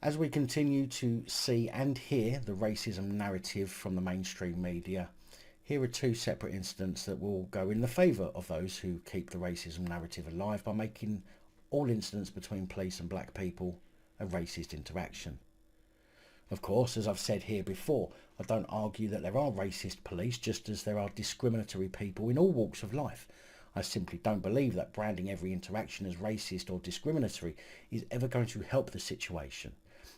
As we continue to see and hear the racism narrative from the mainstream media, here are two separate incidents that will go in the favour of those who keep the racism narrative alive by making all incidents between police and black people a racist interaction. Of course, as I've said here before, I don't argue that there are racist police, just as there are discriminatory people in all walks of life. I simply don't believe that branding every interaction as racist or discriminatory is ever going to help the situation,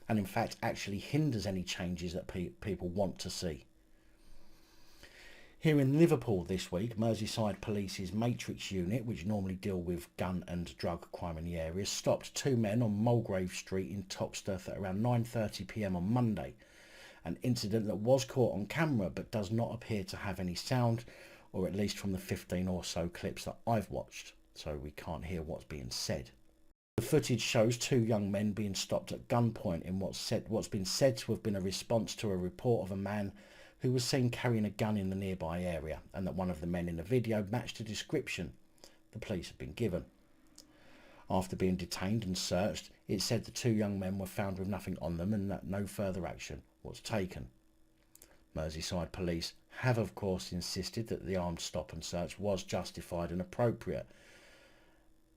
and in fact actually hinders any changes that people want to see. Here in Liverpool this week, Merseyside Police's Matrix unit, which normally deal with gun and drug crime in the area, stopped two men on Mulgrave Street in Toxteth at around 9:30 p.m. on Monday. An incident that was caught on camera but does not appear to have any sound, or at least from the 15 or so clips that I've watched, so we can't hear what's being said. The footage shows two young men being stopped at gunpoint in what's been said to have been a response to a report of a man who was seen carrying a gun in the nearby area, and that one of the men in the video matched the description the police had been given. After being detained and searched, it said the two young men were found with nothing on them and that no further action was taken. Merseyside Police have of course insisted that the armed stop and search was justified and appropriate,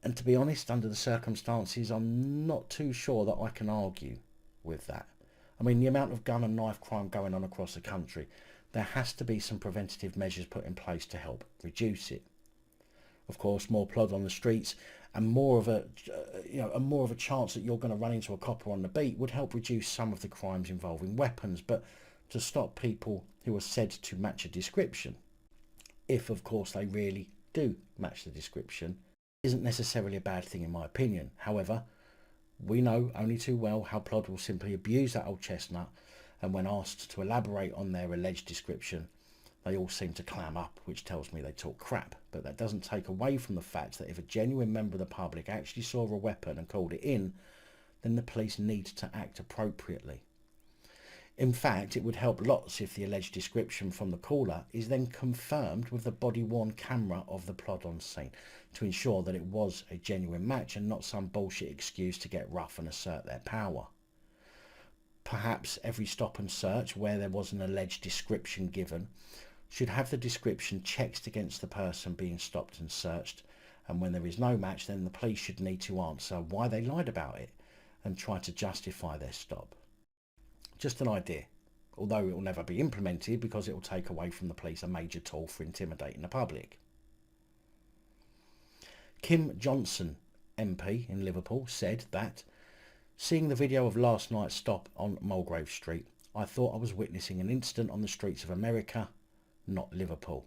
and to be honest, under the circumstances, I'm not too sure that I can argue with that. I mean, the amount of gun and knife crime going on across the country, there has to be some preventative measures put in place to help reduce it. Of course, more plod on the streets and more of a chance that you're going to run into a copper on the beat would help reduce some of the crimes involving weapons, but to stop people who are said to match a description, if of course they really do match the description, isn't necessarily a bad thing in my opinion. However, we know only too well how plod will simply abuse that old chestnut, and when asked to elaborate on their alleged description, they all seem to clam up, which tells me they talk crap. But that doesn't take away from the fact that if a genuine member of the public actually saw a weapon and called it in, then the police need to act appropriately. In fact, it would help lots if the alleged description from the caller is then confirmed with the body-worn camera of the plod on scene to ensure that it was a genuine match and not some bullshit excuse to get rough and assert their power. Perhaps every stop and search where there was an alleged description given should have the description checked against the person being stopped and searched, and when there is no match, then the police should need to answer why they lied about it and try to justify their stop. Just an idea, although it will never be implemented because it will take away from the police a major tool for intimidating the public. Kim Johnson, MP in Liverpool, said that, seeing the video of last night's stop on Mulgrave Street, I thought I was witnessing an incident on the streets of America, not Liverpool.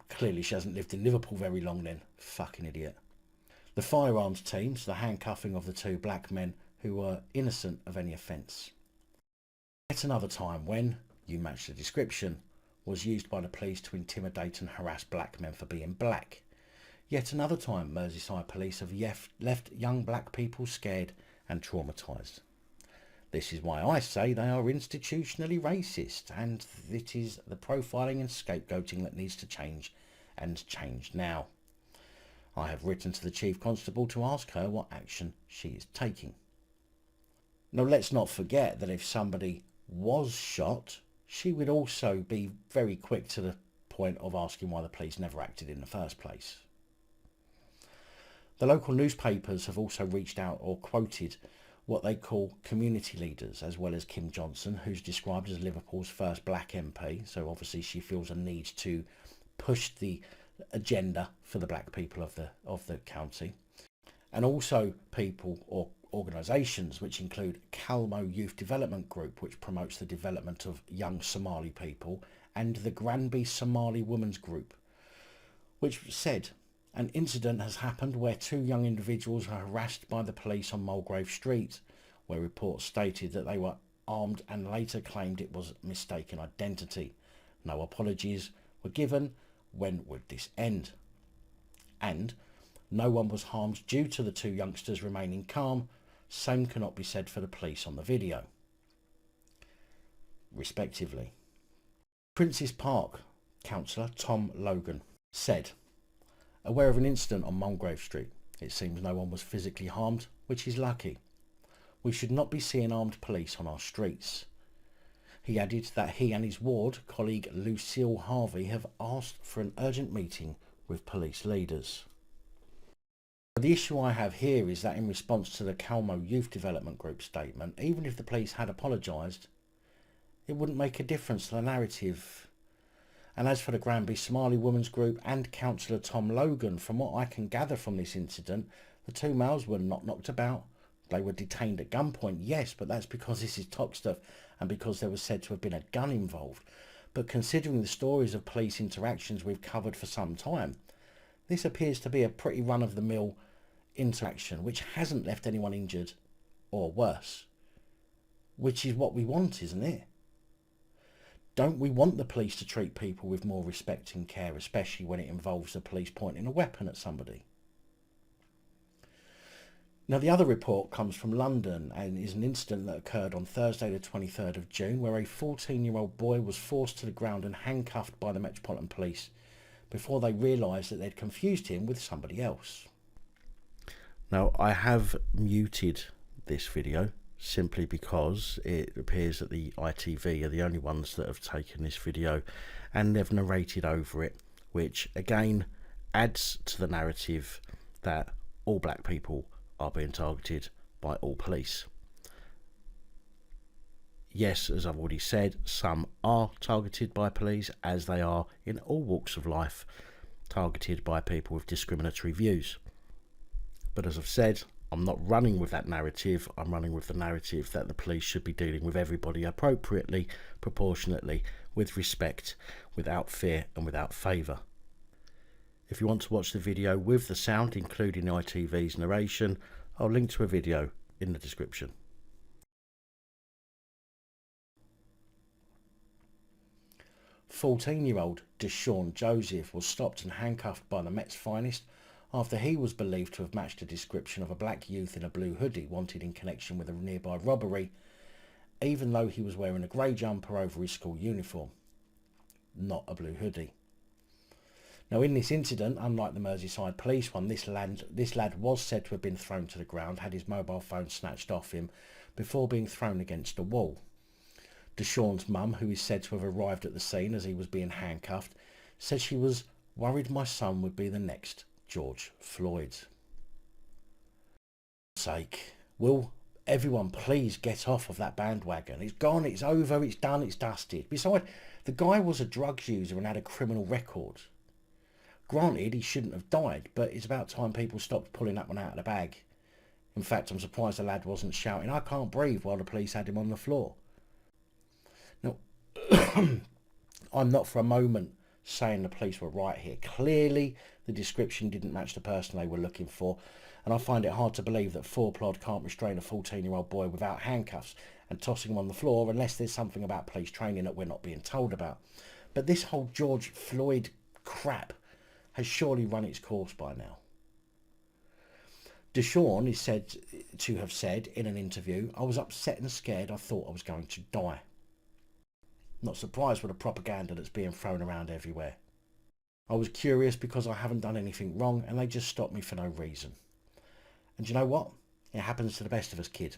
Clearly she hasn't lived in Liverpool very long then, fucking idiot. The firearms teams, the handcuffing of the two black men who were innocent of any offence. Yet another time when, you match the description, was used by the police to intimidate and harass black men for being black. Yet another time Merseyside Police have left young black people scared and traumatised. This is why I say they are institutionally racist, and it is the profiling and scapegoating that needs to change, and change now. I have written to the Chief Constable to ask her what action she is taking. Now let's not forget that if somebody was shot, she would also be very quick to the point of asking why the police never acted in the first place. The local newspapers have also reached out or quoted what they call community leaders, as well as Kim Johnson, who's described as Liverpool's first black MP, so obviously she feels a need to push the agenda for the black people of the county, and also people or organisations which include Calmo Youth Development Group, which promotes the development of young Somali people, and the Granby Somali Women's Group, which said an incident has happened where two young individuals were harassed by the police on Mulgrave Street, where reports stated that they were armed and later claimed it was mistaken identity. No apologies were given. When would this end? And no one was harmed due to the two youngsters remaining calm. Same cannot be said for the police on the video, respectively. Princes Park Councillor Tom Logan said, aware of an incident on Mulgrave Street. It seems no one was physically harmed, which is lucky. We should not be seeing armed police on our streets. He added that he and his ward colleague Lucille Harvey have asked for an urgent meeting with police leaders. The issue I have here is that in response to the Calmo Youth Development Group statement, even if the police had apologised, it wouldn't make a difference to the narrative. And as for the Granby Somali Women's Group and Councillor Tom Logan, from what I can gather from this incident, the two males were not knocked about. They were detained at gunpoint, yes, but that's because this is Toxteth and because there was said to have been a gun involved. But considering the stories of police interactions we've covered for some time, this appears to be a pretty run-of-the-mill interaction which hasn't left anyone injured or worse. Which is what we want, isn't it? Don't we want the police to treat people with more respect and care, especially when it involves the police pointing a weapon at somebody? Now, the other report comes from London and is an incident that occurred on Thursday the 23rd of June where a 14-year-old boy was forced to the ground and handcuffed by the Metropolitan police before they realised that they'd confused him with somebody else. Now, I have muted this video simply because it appears that the ITV are the only ones that have taken this video and they've narrated over it, which again adds to the narrative that all black people are being targeted by all police. Yes, as I've already said, some are targeted by police, as they are in all walks of life, targeted by people with discriminatory views. But as I've said, I'm not running with that narrative. I'm running with the narrative that the police should be dealing with everybody appropriately, proportionately, with respect, without fear and without favour. If you want to watch the video with the sound, including ITV's narration, I'll link to a video in the description. "14-year-old De-Shaun Joseph was stopped and handcuffed by the Met's finest after he was believed to have matched a description of a black youth in a blue hoodie wanted in connection with a nearby robbery, even though he was wearing a grey jumper over his school uniform, not a blue hoodie. Now, in this incident, unlike the Merseyside police one, this lad was said to have been thrown to the ground, had his mobile phone snatched off him before being thrown against a wall. De-Shaun's mum, who is said to have arrived at the scene as he was being handcuffed, said she was worried my son would be the next George Floyd. For God's sake, will everyone please get off of that bandwagon? It's gone, it's over, it's done, it's dusted. Besides, the guy was a drugs user and had a criminal record. Granted, he shouldn't have died, but it's about time people stopped pulling that one out of the bag. In fact, I'm surprised the lad wasn't shouting, "I can't breathe," while the police had him on the floor. Now, I'm not for a moment saying the police were right here. Clearly, the description didn't match the person they were looking for, and I find it hard to believe that Fourplod can't restrain a 14-year-old boy without handcuffs and tossing him on the floor unless there's something about police training that we're not being told about. But this whole George Floyd crap has surely run its course by now. De-Shaun is said to have said in an interview, "I was upset and scared. I thought I was going to die." Not surprised with the propaganda that's being thrown around everywhere. "I was curious because I haven't done anything wrong and they just stopped me for no reason." And you know what? It happens to the best of us, kid.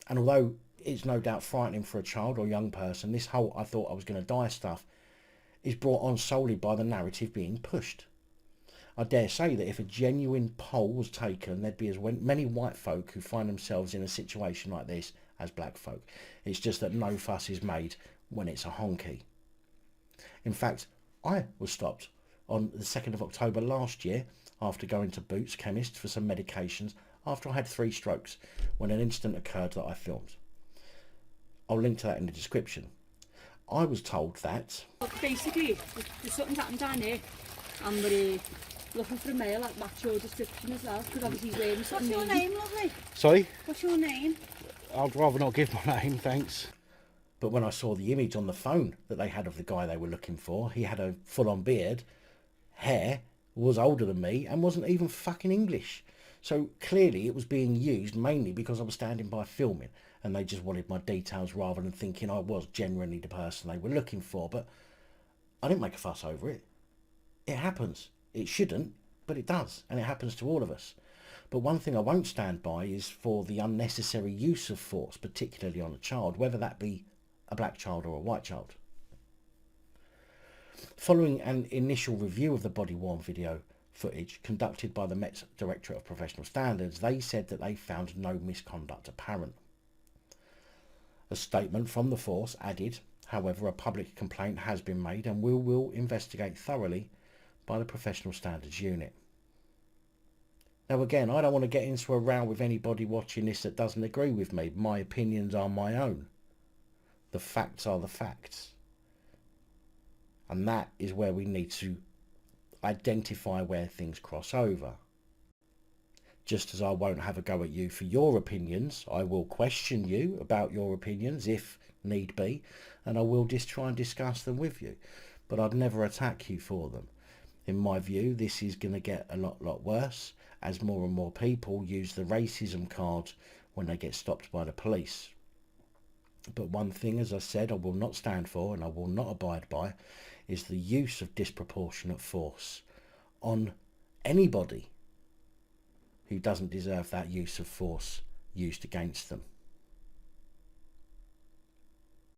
And although it's no doubt frightening for a child or young person, this whole "I thought I was going to die" stuff is brought on solely by the narrative being pushed. I dare say that if a genuine poll was taken, there'd be as many white folk who find themselves in a situation like this as black folk. It's just that no fuss is made when it's a honky. In fact, I was stopped on the 2nd of October last year after going to Boots Chemist for some medications after I had 3 strokes when an incident occurred that I filmed. I'll link to that in the description. I was told that... Basically, there's something's happened down here and we're looking for a male that match your description as well, because obviously he's wearing something. What's your name, lovely? Sorry? What's your name? I'd rather not give my name, thanks. But when I saw the image on the phone that they had of the guy they were looking for, he had a full-on beard, hair, was older than me, and wasn't even fucking English. So clearly it was being used mainly because I was standing by filming, and they just wanted my details rather than thinking I was genuinely the person they were looking for. But I didn't make a fuss over it. It happens. It shouldn't, but it does, and it happens to all of us. But one thing I won't stand by is for the unnecessary use of force, particularly on a child, whether that be a black child or a white child. Following an initial review of the body-worn video footage conducted by the Met's Directorate of Professional Standards, they said that they found no misconduct apparent. A statement from the force added, however, a public complaint has been made and we will investigate thoroughly by the Professional Standards Unit. Now again, I don't want to get into a row with anybody watching this that doesn't agree with me. My opinions are my own. The facts are the facts. And that is where we need to identify where things cross over. Just as I won't have a go at you for your opinions, I will question you about your opinions if need be, and I will just try and discuss them with you. But I'd never attack you for them. In my view, this is going to get a lot worse as more and more people use the racism card when they get stopped by the police. But one thing, as I said, I will not stand for and I will not abide by is the use of disproportionate force on anybody who doesn't deserve that use of force used against them.